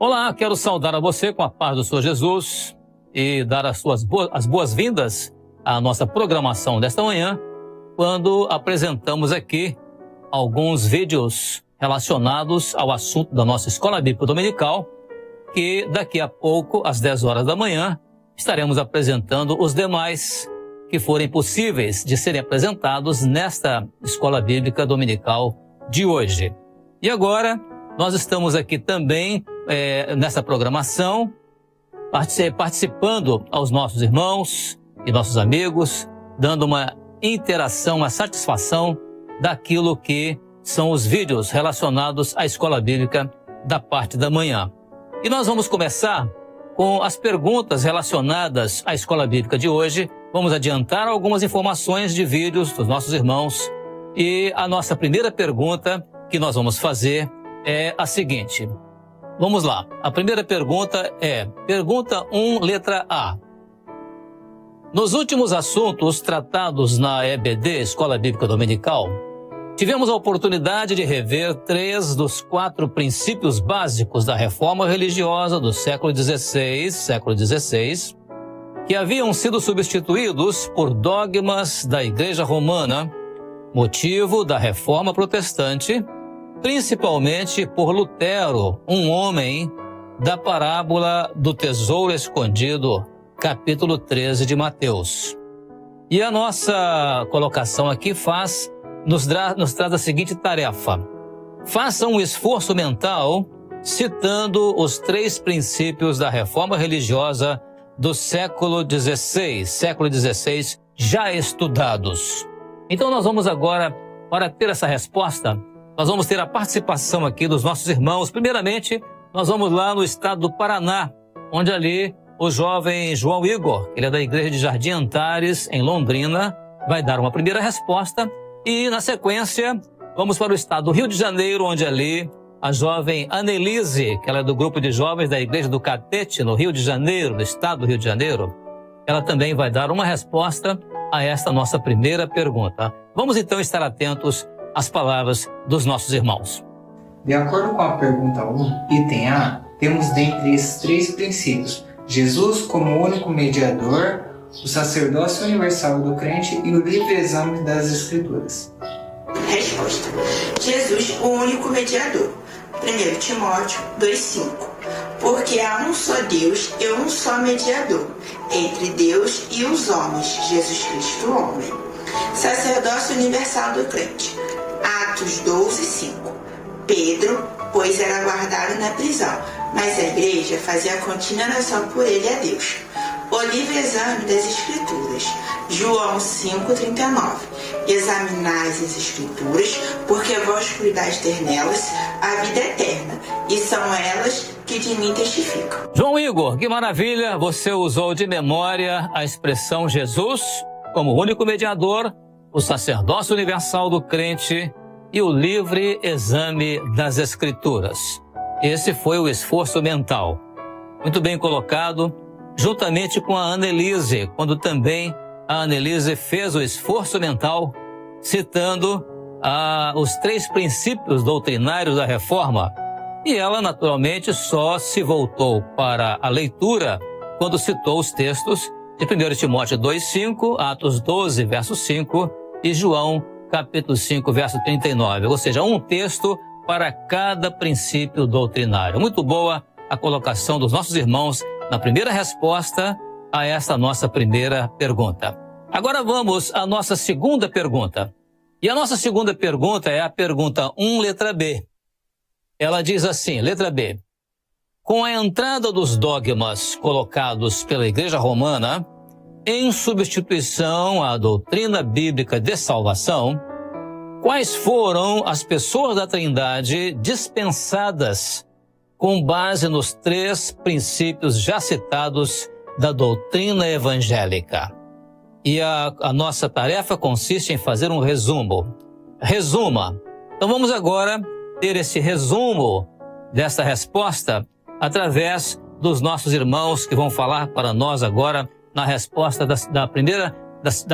Olá, quero saudar a você com a paz do Senhor Jesus e dar as boas-vindas à nossa programação desta manhã, quando apresentamos aqui alguns vídeos relacionados ao assunto da nossa Escola Bíblica Dominical, que daqui a pouco, às 10 horas da manhã, estaremos apresentando os demais que forem possíveis de serem apresentados nesta Escola Bíblica Dominical de hoje. E agora, nós estamos aqui também nessa programação, participando aos nossos irmãos e nossos amigos, dando uma interação, uma satisfação daquilo que são os vídeos relacionados à Escola Bíblica da parte da manhã. E nós vamos começar com as perguntas relacionadas à Escola Bíblica de hoje. Vamos adiantar algumas informações de vídeos dos nossos irmãos. E a nossa primeira pergunta que nós vamos fazer é a seguinte. Vamos lá. A primeira pergunta é, pergunta 1, letra A. Nos últimos assuntos tratados na EBD, Escola Bíblica Dominical, tivemos a oportunidade de rever 3 dos 4 princípios básicos da reforma religiosa do século XVI, que haviam sido substituídos por dogmas da Igreja Romana, motivo da reforma protestante, principalmente por Lutero, um homem da parábola do tesouro escondido, capítulo 13 de Mateus. E a nossa colocação aqui nos traz a seguinte tarefa. Faça um esforço mental citando os 3 princípios da reforma religiosa do século XVI já estudados. Então nós vamos agora, para ter essa resposta, nós vamos ter a participação aqui dos nossos irmãos. Primeiramente, nós vamos lá no estado do Paraná, onde ali o jovem João Igor, ele é da Igreja de Jardim Antares, em Londrina, vai dar uma primeira resposta. E, na sequência, vamos para o estado do Rio de Janeiro, onde ali a jovem Annelise, que ela é do grupo de jovens da Igreja do Catete, no Rio de Janeiro, no estado do Rio de Janeiro, ela também vai dar uma resposta a esta nossa primeira pergunta. Vamos então estar atentos às palavras dos nossos irmãos. De acordo com a pergunta 1, item A, temos dentre esses 3 princípios Jesus como único mediador, o sacerdócio universal do crente e o livre exame das Escrituras. Resposta. Jesus, o único mediador. 1 Timóteo 2,5. Porque há um só Deus e um só mediador, entre Deus e os homens, Jesus Cristo, homem. Sacerdócio universal do crente. Atos 12,5. Pedro, pois era guardado na prisão, mas a igreja fazia contínua oração por ele a Deus. O livre exame das Escrituras. João 5,39. Examinais as Escrituras, porque vós cuidais ter nelas a vida eterna, e são elas que de mim testificam. João Igor, que maravilha! Você usou de memória a expressão Jesus como único mediador, o sacerdócio universal do crente e o livre exame das Escrituras. Esse foi o esforço mental. Muito bem colocado, juntamente com a Annelise, quando também a Annelise fez o esforço mental, citando os 3 princípios doutrinários da reforma. E ela, naturalmente, só se voltou para a leitura quando citou os textos de 1 Timóteo 2,5, Atos 12, verso 5 e João, capítulo 5, verso 39. Ou seja, um texto para cada princípio doutrinário. Muito boa a colocação dos nossos irmãos na primeira resposta a esta nossa primeira pergunta. Agora vamos à nossa segunda pergunta. E a nossa segunda pergunta é a pergunta 1, letra B. Ela diz assim, letra B. Com a entrada dos dogmas colocados pela Igreja Romana, em substituição à doutrina bíblica de salvação, quais foram as pessoas da Trindade dispensadas com base nos 3 princípios já citados da doutrina evangélica? E a nossa tarefa consiste em fazer um resumo. Resuma. Então vamos agora ter esse resumo dessa resposta através dos nossos irmãos que vão falar para nós agora na resposta da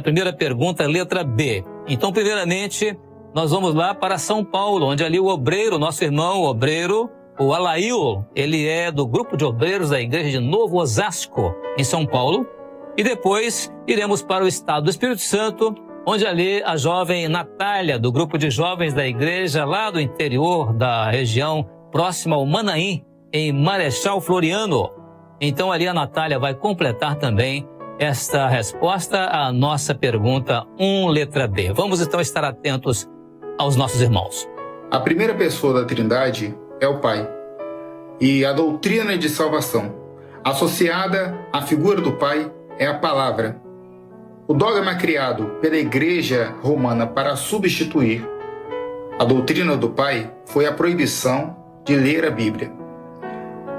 primeira pergunta, letra B. Então, primeiramente, nós vamos lá para São Paulo, onde ali o obreiro, nosso irmão obreiro, o Alail, ele é do grupo de obreiros da igreja de Novo Osasco, em São Paulo. E depois iremos para o estado do Espírito Santo, onde ali a jovem Natália, do grupo de jovens da igreja lá do interior da região próxima ao Manaim, em Marechal Floriano. Então ali a Natália vai completar também esta resposta à nossa pergunta 1, letra B. Vamos então estar atentos aos nossos irmãos. A primeira pessoa da Trindade é o Pai. E a doutrina de salvação, associada à figura do Pai, é a palavra. O dogma criado pela Igreja Romana para substituir a doutrina do Pai foi a proibição de ler a Bíblia.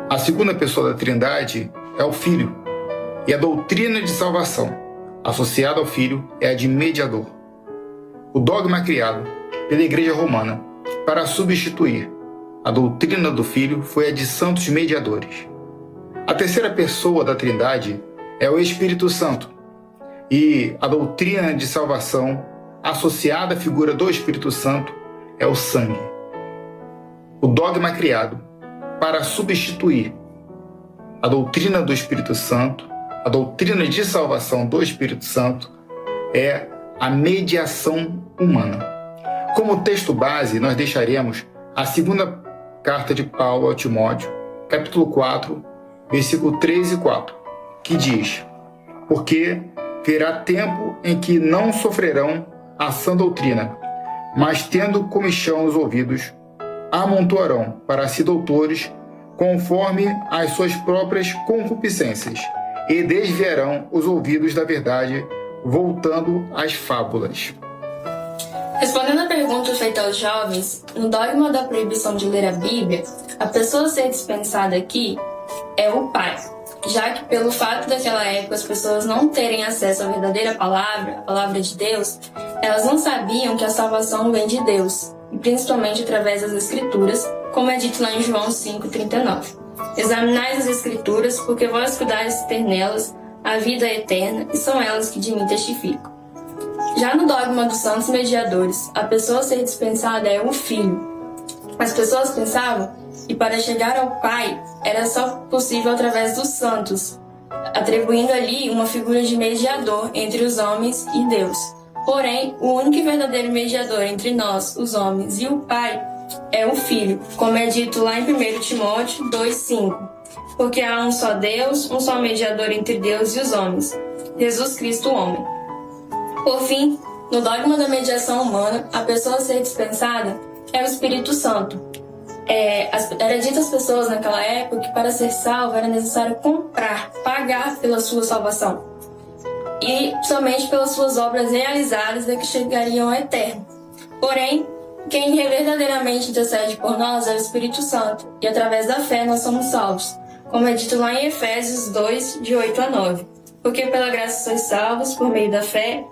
A segunda pessoa da Trindade é o Filho, e a doutrina de salvação, associada ao Filho, é a de mediador. O dogma criado pela Igreja Romana para substituir a doutrina do Filho foi a de santos mediadores. A terceira pessoa da Trindade é o Espírito Santo, e a doutrina de salvação, associada à figura do Espírito Santo, é o sangue. O dogma criado para substituir a doutrina do Espírito Santo, a doutrina de salvação do Espírito Santo, é a mediação humana. Como texto base, nós deixaremos a segunda carta de Paulo ao Timóteo, capítulo 4, versículo 3 e 4, que diz: porque virá tempo em que não sofrerão a sã doutrina, mas tendo comichão os ouvidos, amontoarão para si doutores, conforme as suas próprias concupiscências, e desviarão os ouvidos da verdade, voltando às fábulas. Respondendo à pergunta feita aos jovens, no dogma da proibição de ler a Bíblia, a pessoa a ser dispensada aqui é o Pai, já que pelo fato daquela época as pessoas não terem acesso à verdadeira palavra, a palavra de Deus, elas não sabiam que a salvação vem de Deus, e principalmente através das Escrituras, como é dito lá em João 5,39. Examinai as Escrituras, porque vós cuidais de ter nelas a vida eterna, e são elas que de mim testificam. Já no dogma dos santos mediadores, a pessoa a ser dispensada é o Filho. As pessoas pensavam que para chegar ao Pai era só possível através dos santos, atribuindo ali uma figura de mediador entre os homens e Deus. Porém, o único e verdadeiro mediador entre nós, os homens, e o Pai é o Filho, como é dito lá em 1 Timóteo 2,5. Porque há um só Deus, um só mediador entre Deus e os homens, Jesus Cristo, o homem. Por fim, no dogma da mediação humana, a pessoa a ser dispensada é o Espírito Santo. Era dito às pessoas naquela época que para ser salvo era necessário pagar pela sua salvação. E somente pelas suas obras realizadas é que chegariam ao eterno. Porém, quem verdadeiramente intercede por nós é o Espírito Santo, e através da fé nós somos salvos, como é dito lá em Efésios 2, de 8 a 9. Porque pela graça sois salvos por meio da fé,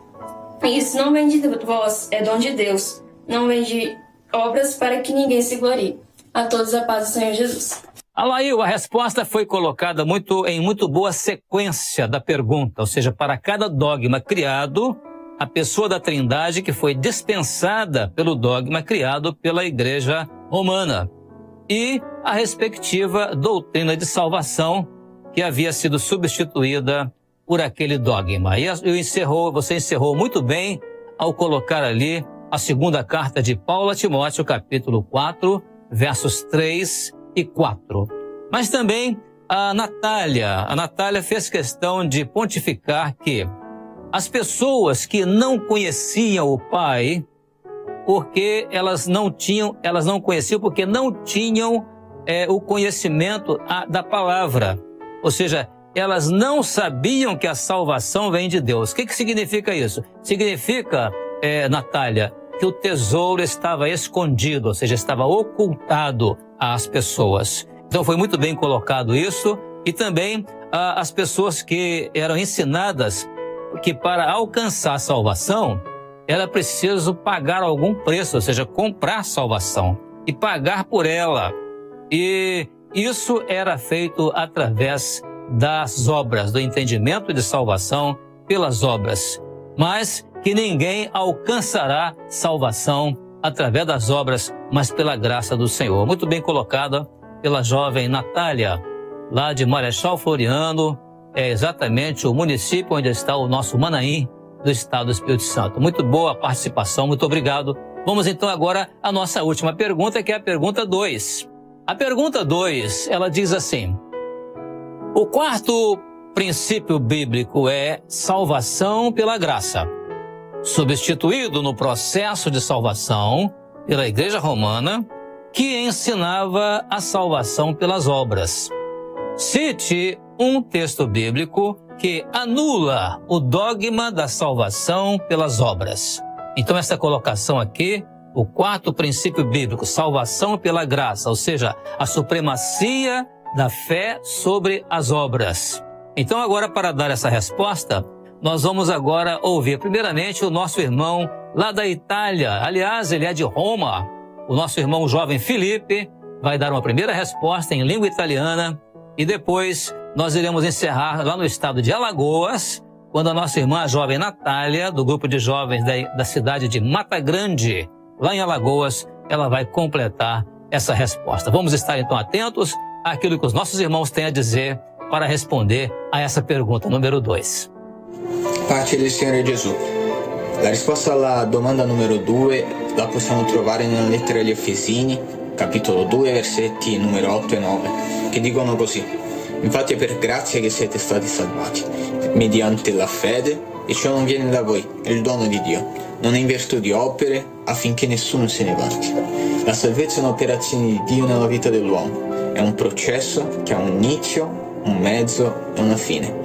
e isso não vem de vós, é dom de Deus, não vem de obras para que ninguém se glorie. A todos a paz do Senhor Jesus. Alail, a resposta foi colocada em muito boa sequência da pergunta, ou seja, para cada dogma criado, a pessoa da Trindade que foi dispensada pelo dogma criado pela Igreja Romana e a respectiva doutrina de salvação que havia sido substituída por aquele dogma. E você encerrou muito bem ao colocar ali a segunda carta de Paulo a Timóteo, capítulo 4, versos 3 e 4. Mas também a Natália fez questão de pontificar que as pessoas que não conheciam o Pai, porque elas não conheciam porque não tinham o conhecimento da palavra. Ou seja, elas não sabiam que a salvação vem de Deus. O que significa isso? Significa, Natália, que o tesouro estava escondido, ou seja, estava ocultado às pessoas. Então foi muito bem colocado isso. E também as pessoas que eram ensinadas que para alcançar a salvação, era preciso pagar algum preço, ou seja, comprar salvação e pagar por ela. E isso era feito através das obras, do entendimento de salvação pelas obras. Mas que ninguém alcançará salvação através das obras, mas pela graça do Senhor. Muito bem colocada pela jovem Natália, lá de Marechal Floriano, é exatamente o município onde está o nosso Manaim, do estado do Espírito Santo. Muito boa a participação, muito obrigado. Vamos então agora à nossa última pergunta, que é a pergunta 2. A pergunta 2, ela diz assim: o quarto princípio bíblico é salvação pela graça, substituído no processo de salvação pela Igreja Romana, que ensinava a salvação pelas obras. Cite um texto bíblico que anula o dogma da salvação pelas obras. Então, essa colocação aqui, o quarto princípio bíblico, salvação pela graça, ou seja, a supremacia da fé sobre as obras. Então, agora, para dar essa resposta, nós vamos agora ouvir primeiramente o nosso irmão lá da Itália. Aliás, ele é de Roma. O nosso irmão jovem Felipe vai dar uma primeira resposta em língua italiana e depois nós iremos encerrar lá no estado de Alagoas, quando a nossa irmã a jovem Natália, do grupo de jovens da cidade de Mata Grande, lá em Alagoas, ela vai completar essa resposta. Vamos estar então atentos àquilo que os nossos irmãos têm a dizer para responder a essa pergunta número 2. Pace del Signore Gesù. La risposta alla domanda numero 2 la possiamo trovare nella lettera agli Efesini, capitolo 2, versetti numero 8 e 9, che dicono così: infatti è per grazia che siete stati salvati, mediante la fede, e ciò non viene da voi, è il dono di Dio, non è in virtù di opere, affinché nessuno se ne vanti. La salvezza è un'operazione di Dio nella vita dell'uomo, è un processo che ha un inizio, un mezzo e una fine.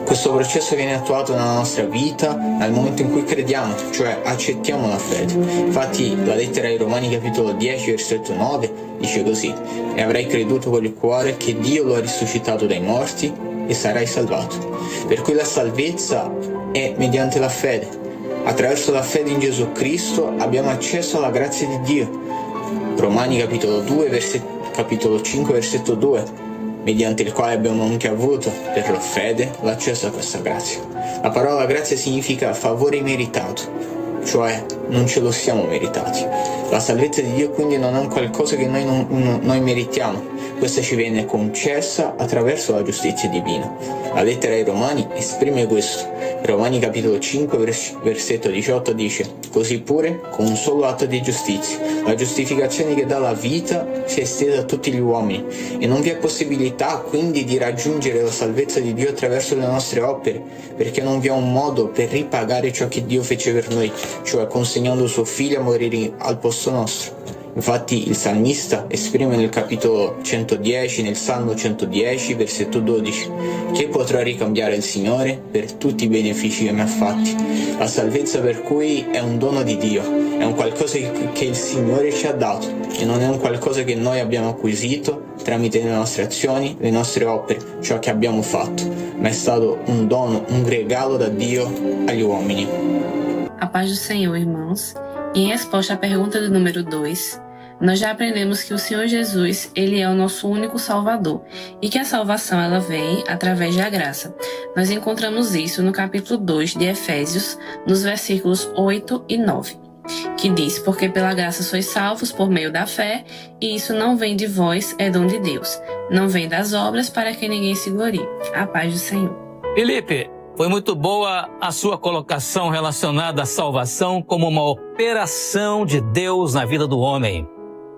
Questo processo viene attuato nella nostra vita nel momento in cui crediamo, cioè accettiamo la fede. Infatti la lettera ai Romani capitolo 10 versetto 9 dice così: e avrai creduto con il cuore che Dio lo ha risuscitato dai morti e sarai salvato. Per cui la salvezza è mediante la fede. Attraverso la fede in Gesù Cristo abbiamo accesso alla grazia di Dio. Romani capitolo 5 versetto 2, mediante il quale abbiamo anche avuto, per la fede, l'accesso a questa grazia. La parola grazia significa favore meritato, cioè non ce lo siamo meritati. La salvezza di Dio quindi non è un qualcosa che noi meritiamo, questa ci viene concessa attraverso la giustizia divina. La lettera ai Romani esprime questo. Romani capitolo 5 versetto 18 dice: così pure con un solo atto di giustizia la giustificazione che dà la vita si è estesa a tutti gli uomini e non vi è possibilità quindi di raggiungere la salvezza di Dio attraverso le nostre opere, perché non vi è un modo per ripagare ciò che Dio fece per noi, cioè consegnando suo figlio a morire al posto nostro. Infatti il salmista esprime nel capitolo 110, nel Salmo 110, versetto 12: chi potrà ricambiare il Signore per tutti i benefici che mi ha fatti? La salvezza per cui è un dono di Dio, è un qualcosa che il Signore ci ha dato e non è un qualcosa che noi abbiamo acquisito tramite le nostre azioni, le nostre opere, ciò che abbiamo fatto, ma è stato un dono, un regalo da Dio agli uomini. A paz do Senhor, irmãos. Em resposta à pergunta do número 2, nós já aprendemos que o Senhor Jesus, Ele é o nosso único Salvador e que a salvação ela vem através da graça. Nós encontramos isso no capítulo 2 de Efésios, nos versículos 8 e 9, que diz: porque pela graça sois salvos por meio da fé, e isso não vem de vós, é dom de Deus. Não vem das obras para que ninguém se glorie. A paz do Senhor. Felipe, foi muito boa a sua colocação relacionada à salvação como uma operação de Deus na vida do homem.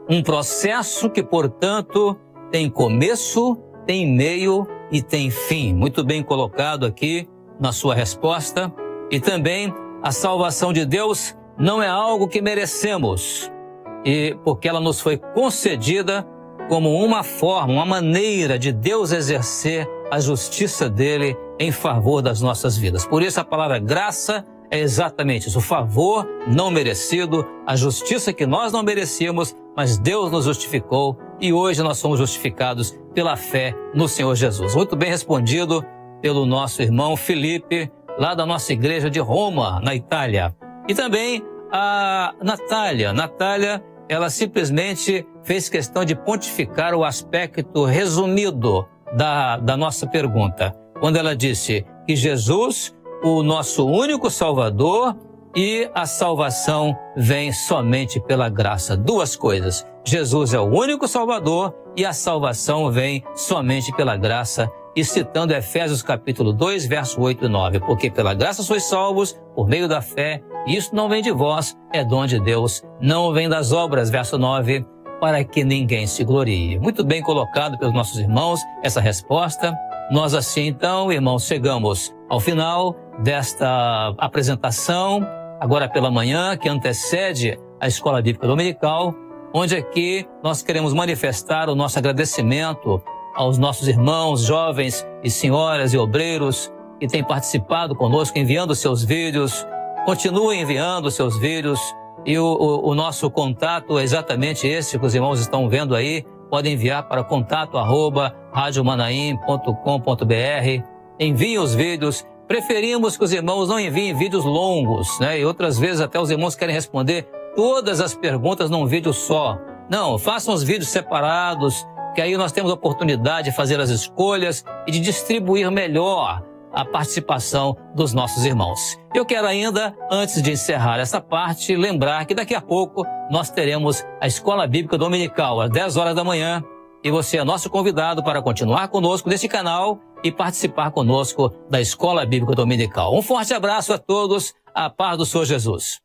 Um processo que, portanto, tem começo, tem meio e tem fim. Muito bem colocado aqui na sua resposta. E também a salvação de Deus não é algo que merecemos, e porque ela nos foi concedida como uma forma, uma maneira de Deus exercer a justiça dele em favor das nossas vidas. Por isso a palavra graça é exatamente isso, o favor não merecido, a justiça que nós não merecíamos, mas Deus nos justificou e hoje nós somos justificados pela fé no Senhor Jesus. Muito bem respondido pelo nosso irmão Felipe, lá da nossa igreja de Roma, na Itália. E também a Natália, ela simplesmente fez questão de pontificar o aspecto resumido da nossa pergunta, quando ela disse que Jesus, o nosso único Salvador, e a salvação vem somente pela graça. Duas coisas. Jesus é o único Salvador e a salvação vem somente pela graça. E citando Efésios capítulo 2, verso 8 e 9, porque pela graça sois salvos por meio da fé, e isso não vem de vós, é dom de Deus, não vem das obras, verso 9, para que ninguém se glorie. Muito bem colocado pelos nossos irmãos essa resposta. Nós assim então, irmãos, chegamos ao final desta apresentação, agora pela manhã, que antecede a Escola Bíblica Dominical, onde aqui nós queremos manifestar o nosso agradecimento aos nossos irmãos, jovens e senhoras e obreiros que têm participado conosco, enviando seus vídeos. Continuem enviando seus vídeos e o nosso contato é exatamente esse que os irmãos estão vendo aí. Podem enviar para contato@radiomanaim.com.br. Enviem os vídeos. Preferimos que os irmãos não enviem vídeos longos, né? E outras vezes até os irmãos querem responder todas as perguntas num vídeo só. Não, façam os vídeos separados, que aí nós temos a oportunidade de fazer as escolhas e de distribuir melhor a participação dos nossos irmãos. Eu quero ainda, antes de encerrar essa parte, lembrar que daqui a pouco nós teremos a Escola Bíblica Dominical, às 10 horas da manhã, e você é nosso convidado para continuar conosco neste canal e participar conosco da Escola Bíblica Dominical. Um forte abraço a todos, a paz do Senhor Jesus.